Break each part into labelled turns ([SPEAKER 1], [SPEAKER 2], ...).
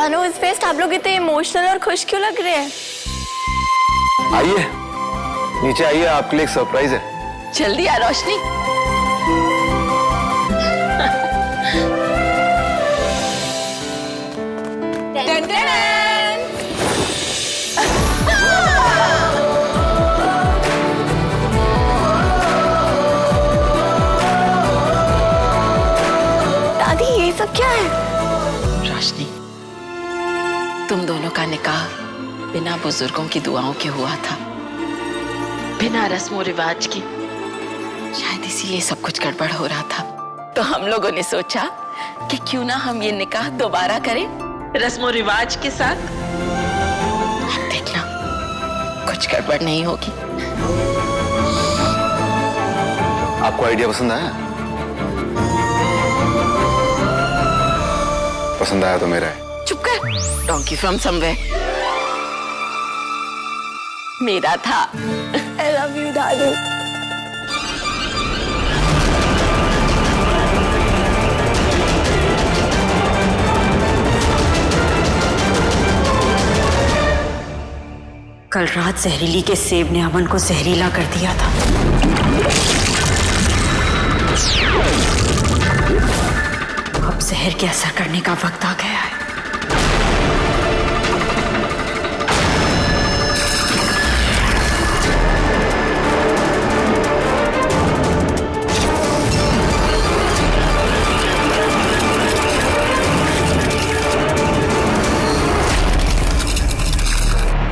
[SPEAKER 1] सानू, इस फेस्ट आप लोग इतने इमोशनल और खुश क्यों लग रहे हैं?
[SPEAKER 2] आइए नीचे आइए, आपके लिए एक सरप्राइज है।
[SPEAKER 3] जल्दी आ रोशनी।
[SPEAKER 1] दादी, ये सब क्या है?
[SPEAKER 3] रोशनी, तुम दोनों का निकाह बिना बुजुर्गों की दुआओं के हुआ था, बिना रस्मों रिवाज की। शायद इसीलिए सब कुछ गड़बड़ हो रहा था। तो हम लोगों ने सोचा कि क्यों ना हम ये निकाह दोबारा करें रस्मों रिवाज के साथ। अब देखना कुछ गड़बड़ नहीं होगी।
[SPEAKER 2] आपको आइडिया पसंद आया? पसंद आया तो मेरा है।
[SPEAKER 3] चुप कर, डोंकी फ्रॉम समवेयर। मेरा था।
[SPEAKER 1] I love you, दादू।
[SPEAKER 4] कल रात जहरीली के सेब ने अमन को जहरीला कर दिया था। अब जहर के असर करने का वक्त आ गया है।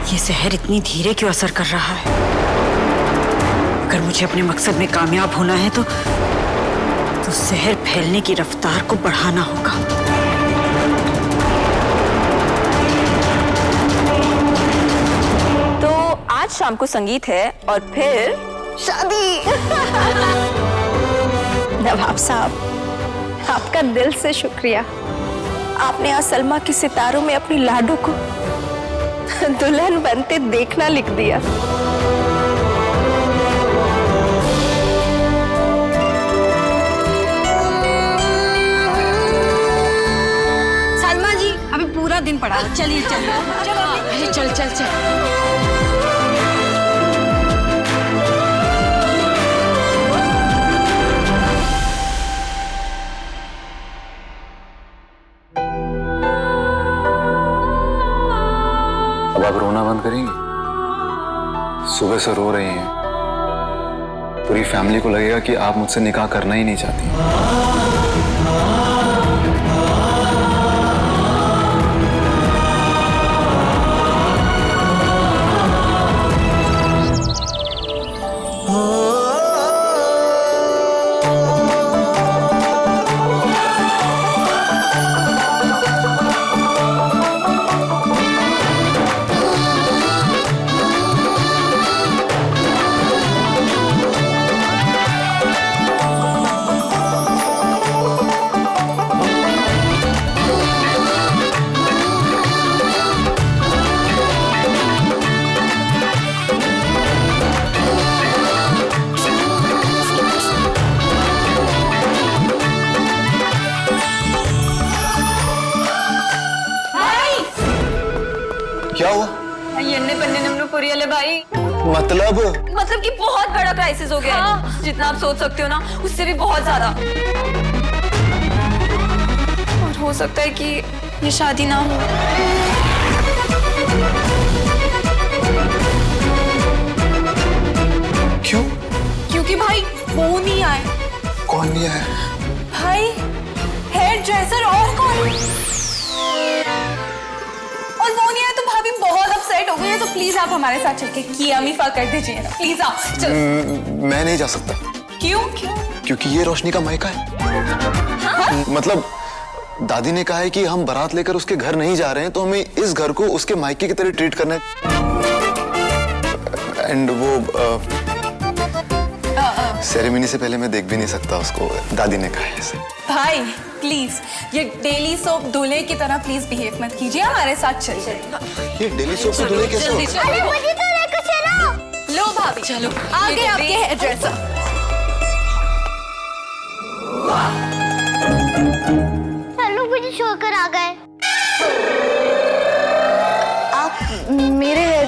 [SPEAKER 4] ये जहर इतनी धीरे क्यों असर कर रहा है? अगर मुझे अपने मकसद में कामयाब होना है तो जहर फैलने की रफ्तार को बढ़ाना होगा।
[SPEAKER 1] तो आज शाम को संगीत है और फिर शादी। नवाब साहब, आपका दिल से शुक्रिया। आपने आज सलमा के सितारों में अपनी लाडू को दुल्हन बनते देखना लिख दिया।
[SPEAKER 4] सलमा जी, अभी पूरा दिन पड़ा है। चलिए चलिए चलो। अरे चल चल चल।
[SPEAKER 2] अब आप रोना बंद करेंगी? सुबह से रो रही हैं। पूरी फैमिली को लगेगा कि आप मुझसे निकाह करना ही नहीं चाहती। क्या हुआ?
[SPEAKER 1] भाई
[SPEAKER 2] मतलब
[SPEAKER 1] कि बहुत बड़ा क्राइसिस हो गया है। जितना आप सोच सकते हो ना, उससे भी बहुत ज्यादा। और हो सकता है कि ये शादी ना हो।
[SPEAKER 2] क्यों?
[SPEAKER 1] क्योंकि भाई वो नहीं आए।
[SPEAKER 2] कौन नहीं आया?
[SPEAKER 1] भाई हेयर ड्रेसर और कौन? और वो नहीं आया तो भाभी बहुत अपसेट हो गई है। तो प्लीज आप हमारे साथ चल के कियामीफा कर दीजिए ना, प्लीज आप चलो।
[SPEAKER 2] मैं नहीं जा सकता।
[SPEAKER 1] क्यों? क्यों?
[SPEAKER 2] क्योंकि ये रोशनी का मायका है। मतलब दादी ने कहा है कि हम बारात लेकर उसके घर नहीं जा रहे हैं, तो हमें इस घर को उसके मायके की तरह ट्रीट करना है। एंड वो सेरेमनी से पहले मैं देख भी नहीं सकता उसको, दादी ने कहा है ऐसे।
[SPEAKER 1] भाई प्लीज ये डेली सोप दूल्हे की तरह प्लीज बिहेव मत कीजिए, हमारे साथ चलिए।
[SPEAKER 2] ये डेली सोप से दूल्हे कैसे
[SPEAKER 1] जल्दी
[SPEAKER 2] होगा?
[SPEAKER 1] अरे मुझे तो लेकर चलो। लो भाभी चलो, आगे आपके हेयर ड्रेसर।
[SPEAKER 5] चलो मुझे छोड़कर आ गए।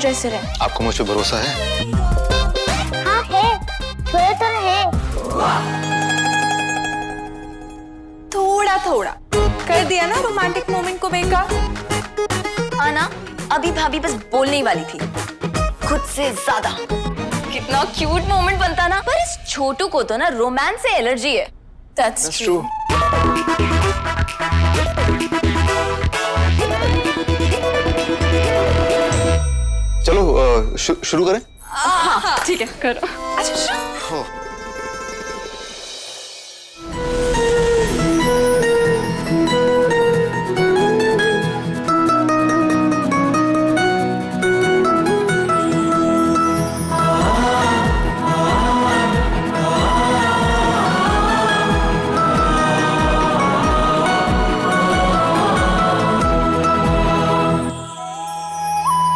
[SPEAKER 1] ड्रेसर है।
[SPEAKER 2] आपको मुझ पर भरोसा है?
[SPEAKER 5] हाँ है, थोड़ा थोड़ा है।
[SPEAKER 1] थोड़ा थोड़ा कर दिया ना रोमांटिक मोमेंट को बेकार।
[SPEAKER 6] हाँ ना, अभी भाभी बस बोलने ही वाली थी, खुद से ज्यादा। कितना क्यूट मोमेंट बनता ना। पर इस छोटू को तो ना रोमांस से एलर्जी है।
[SPEAKER 1] That's true.
[SPEAKER 2] चलो शुरू करें।
[SPEAKER 1] हाँ ठीक है करो। अच्छा शुरू।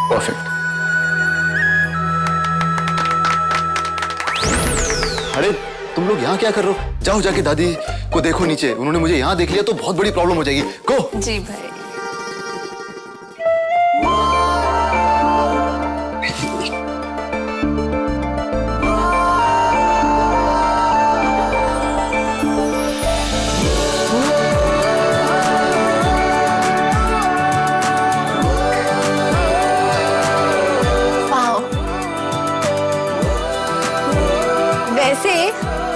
[SPEAKER 2] परफेक्ट। अरे तुम लोग यहाँ क्या कर रहे हो? जाओ जाके दादी को देखो नीचे। उन्होंने मुझे यहाँ देख लिया तो बहुत बड़ी प्रॉब्लम हो जाएगी। गो।
[SPEAKER 1] जी भाई।
[SPEAKER 6] वैसे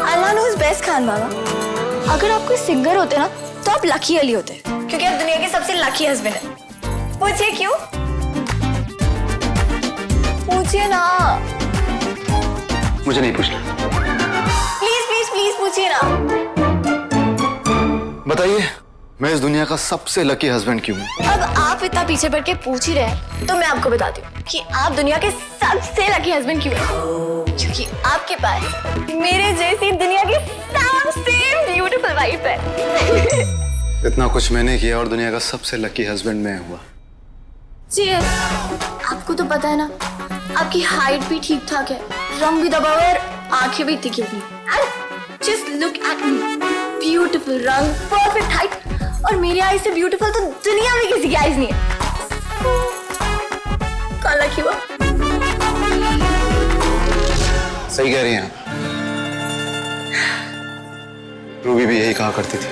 [SPEAKER 6] अल्लाह नोज़ बेस्ट खान मामा, अगर आप कोई सिंगर होते ना तो आप लकी अली होते, क्योंकि आप दुनिया के सबसे लकी हस्बैंड हैं। पूछिए क्यों? पूछिए ना।
[SPEAKER 2] मुझे नहीं पूछना।
[SPEAKER 6] प्लीज प्लीज प्लीज पूछिए ना।
[SPEAKER 2] बताइए मैं इस दुनिया का सबसे लकी हस्बैंड क्यों हूँ?
[SPEAKER 6] अब आप इतना पीछे पड़ के पूछ ही रहे हैं तो मैं आपको बताती हूँ कि आप दुनिया के सबसे लकी हस्बैंड क्यों हैं। क्योंकि आपके पास मेरे जैसी दुनिया की सबसे ब्यूटीफुल वाइफ है।
[SPEAKER 2] इतना कुछ मैंने किया और दुनिया का सबसे लकी हस्बैंड मैं हुआ।
[SPEAKER 6] जी आपको तो पता है ना, आपकी हाइट भी ठीक ठाक है, रंग भी दबा हुआ है और आंखें भी इतनी क्यूट नहीं। Just look at me, beautiful रंग, परफेक्ट हाइट, और मेरी आईज से ब्यूटीफुल तो दुनिया में किसी की आईज नहीं है। कौन लकी हुआ?
[SPEAKER 2] सही कह रही हैं। रूबी भी यही कहा करती थी।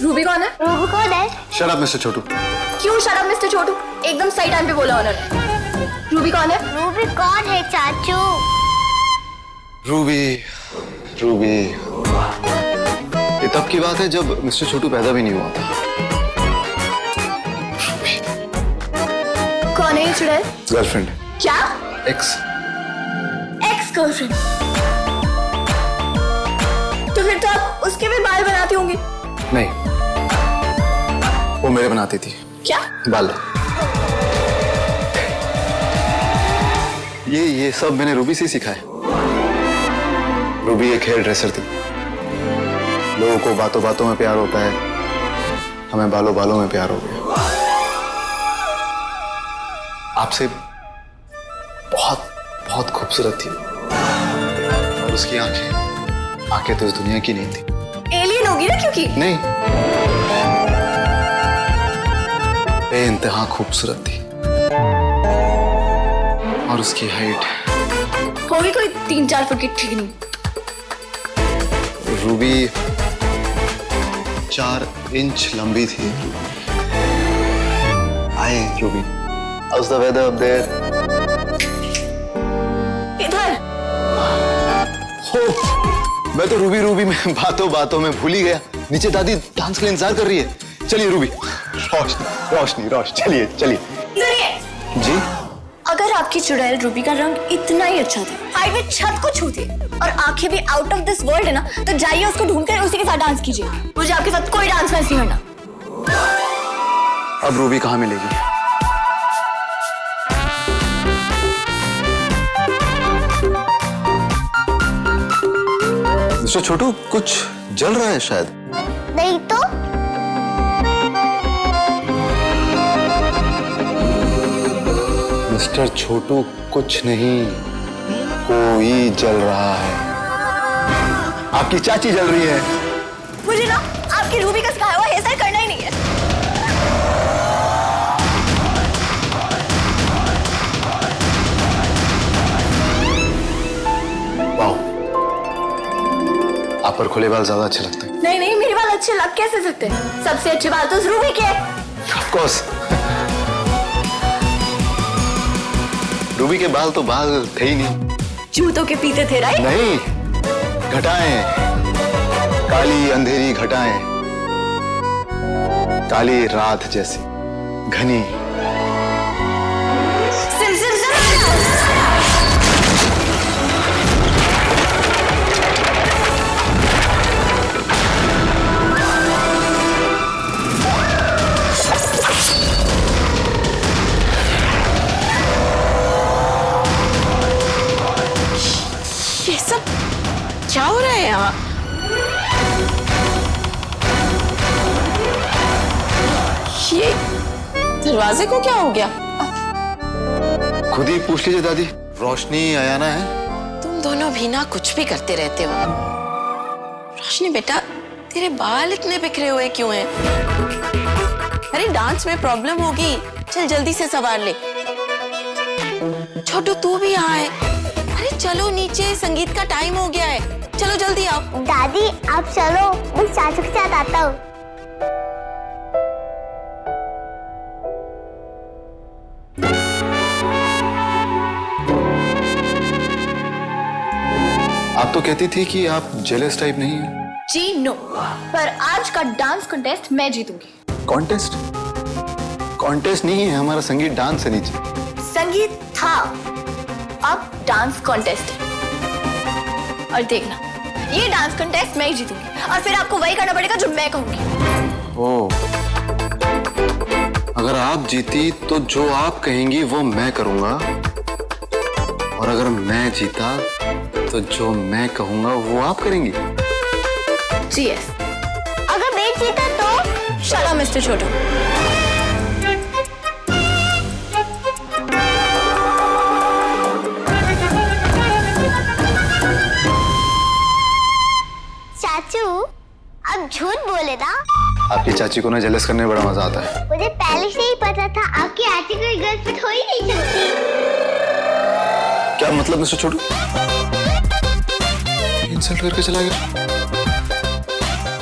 [SPEAKER 6] रूबी कौन है?
[SPEAKER 5] रूबी कौन है?
[SPEAKER 2] शट अप मिस्टर छोटू।
[SPEAKER 6] क्यों शट अप मिस्टर छोटू? एकदम सही टाइम पे बोला उन्होंने। रूबी कौन है?
[SPEAKER 5] रूबी कौन है चाचू?
[SPEAKER 2] रूबी रूबी ये तब की बात है जब मिस्टर छोटू पैदा भी नहीं हुआ था।
[SPEAKER 6] कौन है ये चुड़ैल?
[SPEAKER 2] गर्लफ्रेंड।
[SPEAKER 6] क्या?
[SPEAKER 2] एक्स।
[SPEAKER 6] Ex girlfriend? तो फिर तो आप उसके भी बाल बनाती होंगी।
[SPEAKER 2] नहीं, वो मेरे बनाती थी।
[SPEAKER 6] क्या?
[SPEAKER 2] बाल। ये सब मैंने रूबी से सीखा है। रूबी एक हेयर ड्रेसर थी। लोगों को बातों बातों में प्यार होता है, हमें बालों बालों में प्यार हो गया। आपसे बहुत बहुत खूबसूरत थी और उसकी आंखें तो इस दुनिया की नहीं थी।
[SPEAKER 6] एलियन होगी ना क्योंकि?
[SPEAKER 2] नहीं, बेइंतहा खूबसूरत थी और उसकी हाइट
[SPEAKER 6] होगी कोई 3-4 फुट की, ठीक नहीं।
[SPEAKER 2] रूबी 4 इंच लंबी थी। Hi Ruby, how's the weather up there?
[SPEAKER 6] इधर।
[SPEAKER 2] हो, मैं तो रूबी रूबी में बातों बातों में भूल ही गया। नीचे दादी डांस के लिए इंतजार कर रही है। चलिए रूबी। रोशनी चलिए चलिए।
[SPEAKER 6] सुनिए
[SPEAKER 2] जी।
[SPEAKER 6] अगर आपकी चुड़ैल रूबी का रंग इतना ही अच्छा था, हाइट में छत को छूती है और आंखें भी आउट ऑफ दिस वर्ल्ड है ना, तो जाइए उसको ढूंढकर उसी के साथ डांस कीजिए। मुझे आपके साथ कोई डांस नहीं करना।
[SPEAKER 2] अब रूबी कहाँ मिलेगी? मिस्टर छोटू, कुछ जल रहा है शायद।
[SPEAKER 5] नहीं तो
[SPEAKER 2] मिस्टर छोटू, कुछ नहीं, कोई जल रहा है। आपकी चाची जल रही है।
[SPEAKER 6] मुझे ना आपकी रूबी का सिखाया हुआ हेयर स्टाइल करना ही नहीं है।
[SPEAKER 2] वाह, आप पर खुले बाल ज्यादा अच्छे लगते हैं।
[SPEAKER 6] नहीं नहीं, मेरे बाल अच्छे लग कैसे सकते हैं? सबसे अच्छे बाल तो रूबी के हैं।
[SPEAKER 2] Of course. रूबी के बाल तो बाल थे ही नहीं।
[SPEAKER 6] जूतों के पीते थे, राइट?
[SPEAKER 2] नहीं, घटाएं, काली अंधेरी घटाएं, काली रात जैसी घनी।
[SPEAKER 3] ये सब क्या हो रहा है यहाँ? ये दरवाजे को क्या हो गया?
[SPEAKER 2] खुद ही पूछ लीजिए दादी, रोशनी अयाना है।
[SPEAKER 3] तुम दोनों भी ना कुछ भी करते रहते हो। रोशनी बेटा, तेरे बाल इतने बिखरे हुए क्यों हैं? अरे डांस में प्रॉब्लम होगी, चल जल्दी से संवार ले। छोटू तू भी यहाँ है। अरे चलो नीचे, संगीत का टाइम हो गया है। चलो जल्दी आओ।
[SPEAKER 5] दादी आप चलो, मैं चाचू के साथ आता हूँ।
[SPEAKER 2] आप तो कहती थी कि आप जेलस टाइप नहीं है।
[SPEAKER 6] जी नो, पर आज का डांस कॉन्टेस्ट मैं जीतूंगी।
[SPEAKER 2] कॉन्टेस्ट? कॉन्टेस्ट नहीं है, हमारा संगीत डांस है नीचे।
[SPEAKER 6] संगीत था, अब डांस कॉन्टेस्ट है। और देखना, ये डांस कॉन्टेस्ट मैं ही जीतूंगी और फिर आपको वही करना पड़ेगा जो मैं कहूंगी।
[SPEAKER 2] ओ, अगर आप जीती तो जो आप कहेंगी वो मैं करूंगा, और अगर मैं जीता तो जो मैं कहूंगा वो आप करेंगी।
[SPEAKER 6] जी यस।
[SPEAKER 5] अगर मैं जीता तो?
[SPEAKER 6] शट अप मिस्टर छोटू।
[SPEAKER 5] चाचू अब झूठ बोले ना।
[SPEAKER 2] आपकी चाची को ना जेलस करने में बड़ा मजा आता है।
[SPEAKER 5] मुझे पहले से ही पता था आपकी आंटी कोई गर्लफ्रेंड हो ही नहीं सकती।
[SPEAKER 2] क्या मतलब मिस्टर छोटू? इंसल्ट करके चला गया।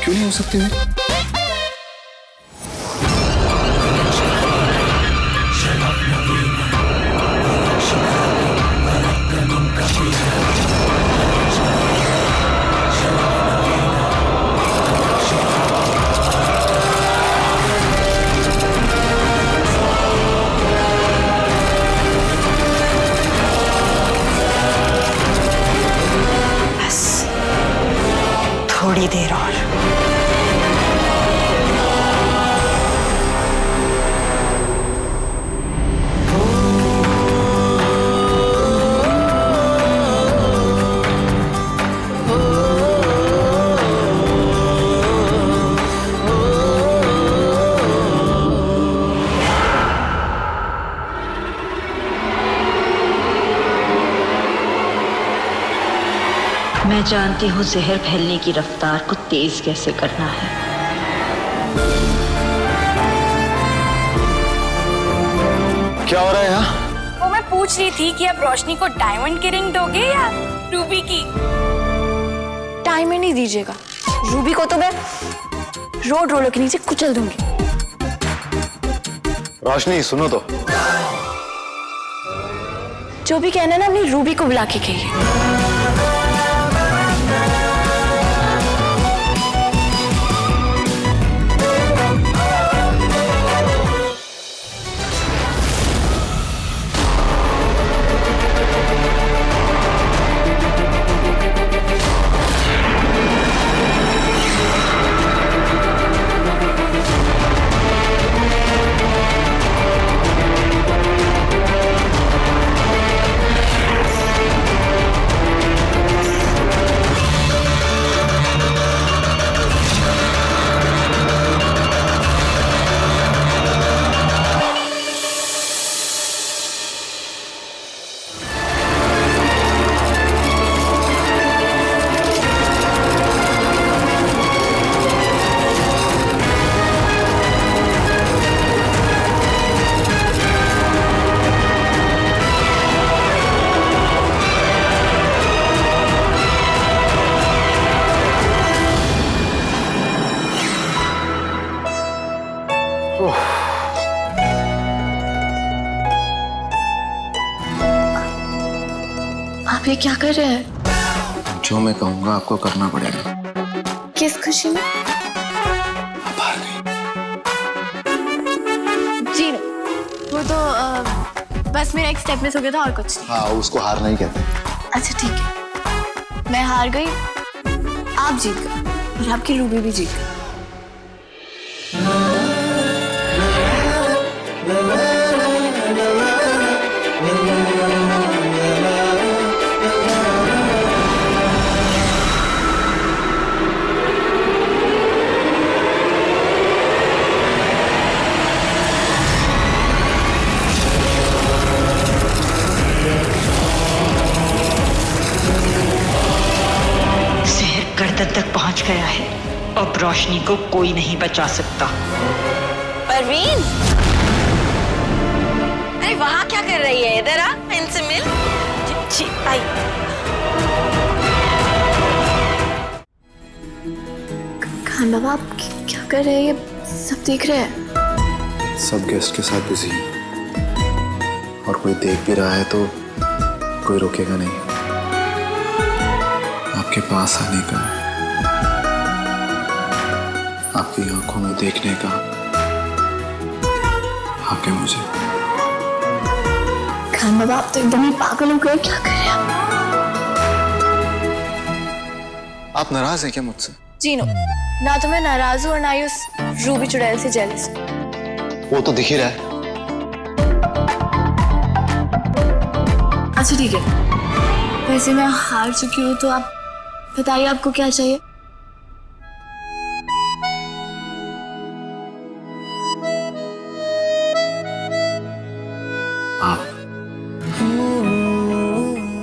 [SPEAKER 2] क्यों नहीं हो सकती मैं?
[SPEAKER 4] थोड़ी देर और। मैं जानती हूँ जहर फैलने की रफ्तार को तेज कैसे करना है।
[SPEAKER 2] क्या हो रहा है यहाँ?
[SPEAKER 7] वो मैं पूछ रही थी कि आप रोशनी को डायमंड की रिंग दोगे या रूबी की?
[SPEAKER 6] डायमंड ही दीजिएगा, रूबी को तो मैं रोड रोलर के नीचे कुचल दूंगी।
[SPEAKER 2] रोशनी सुनो तो।
[SPEAKER 6] जो भी कहना है ना, अपनी रूबी को बुला के कहिए। क्या कर रहे हैं?
[SPEAKER 2] जो मैं कहूंगा आपको करना पड़ेगा।
[SPEAKER 6] किस खुशी में?
[SPEAKER 2] आप हार गई।
[SPEAKER 6] जी वो तो बस मेरा एक स्टेप मिस हो गया था और कुछ नहीं।
[SPEAKER 2] हाँ, उसको हार नहीं कहते।
[SPEAKER 6] अच्छा ठीक है, मैं हार गई, आप जीत गए और आपकी रूबी भी जीत गई।
[SPEAKER 4] गर्दन तक पहुंच गया है। अब रोशनी को कोई नहीं बचा सकता।
[SPEAKER 3] परवीन, अरे वहाँ क्या कर रही है? इधर आ, इनसे मिल। जी आई।
[SPEAKER 6] खान बाबा आप क्या कर रहे हैं? ये सब देख रहे हैं।
[SPEAKER 2] सब गेस्ट के साथ बिजी हैं और कोई देख भी रहा है तो कोई रोकेगा नहीं। आपके पास आने का, आपकी आंखों में देखने का हक है मुझे।
[SPEAKER 6] खान बाबा आप तो एकदम ही पागल हो गए, क्या कर रहे हैं
[SPEAKER 2] आप नाराज हैं क्या मुझसे?
[SPEAKER 6] जी नो, ना तो मैं नाराज हूँ और ना ही उस रूबी चुड़ैल से जेलस।
[SPEAKER 2] वो तो दिख ही रहा है।
[SPEAKER 6] अच्छा ठीक है, वैसे मैं हार चुकी हूँ तो आप बताइए आपको क्या चाहिए?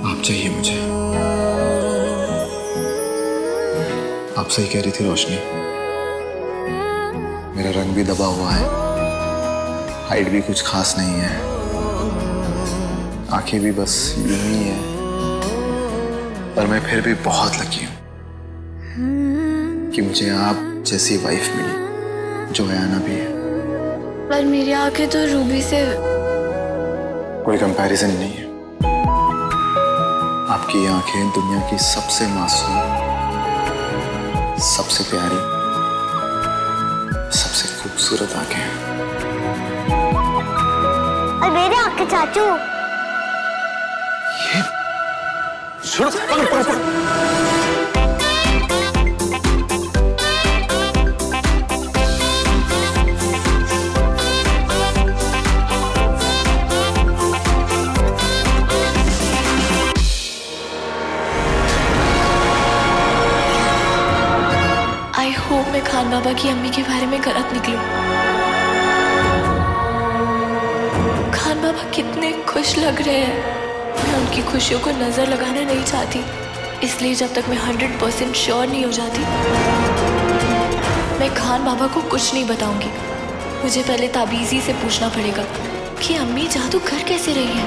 [SPEAKER 2] आप चाहिए मुझे। आप सही कह रही थी रोशनी, मेरा रंग भी दबा हुआ है, हाइट भी कुछ खास नहीं है, आंखें भी बस यूं ही है, पर मैं फिर भी बहुत लकी हूं कि मुझे आप जैसी वाइफ मिली जो अयाना भी है।
[SPEAKER 6] पर मेरी आंखें तो रूबी से
[SPEAKER 2] कोई कंपैरिजन नहीं है। आपकी आंखें दुनिया की सबसे मासूम, सबसे प्यारी, सबसे खूबसूरत आंखें हैं।
[SPEAKER 5] और मेरे आंखें चाचू।
[SPEAKER 2] ये सुन, पकड़।
[SPEAKER 6] आई होप मैं खान बाबा की अम्मी के बारे में गलत निकलूं। खान बाबा कितने खुश लग रहे हैं। मैं उनकी खुशियों को नजर लगाना नहीं चाहती, इसलिए जब तक मैं 100% श्योर नहीं हो जाती मैं खान बाबा को कुछ नहीं बताऊंगी। मुझे पहले ताबीजी से पूछना पड़ेगा कि अम्मी जादू कर कैसे रही है।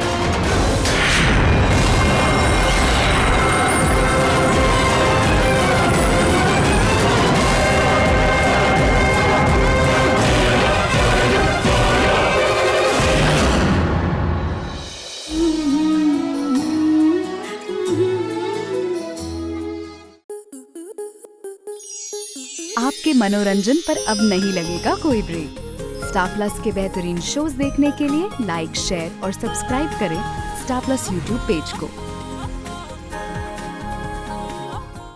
[SPEAKER 8] आपके मनोरंजन पर अब नहीं लगेगा कोई ब्रेक। स्टार प्लस के बेहतरीन शोज देखने के लिए लाइक, शेयर और सब्सक्राइब करें स्टार प्लस यूट्यूब पेज को।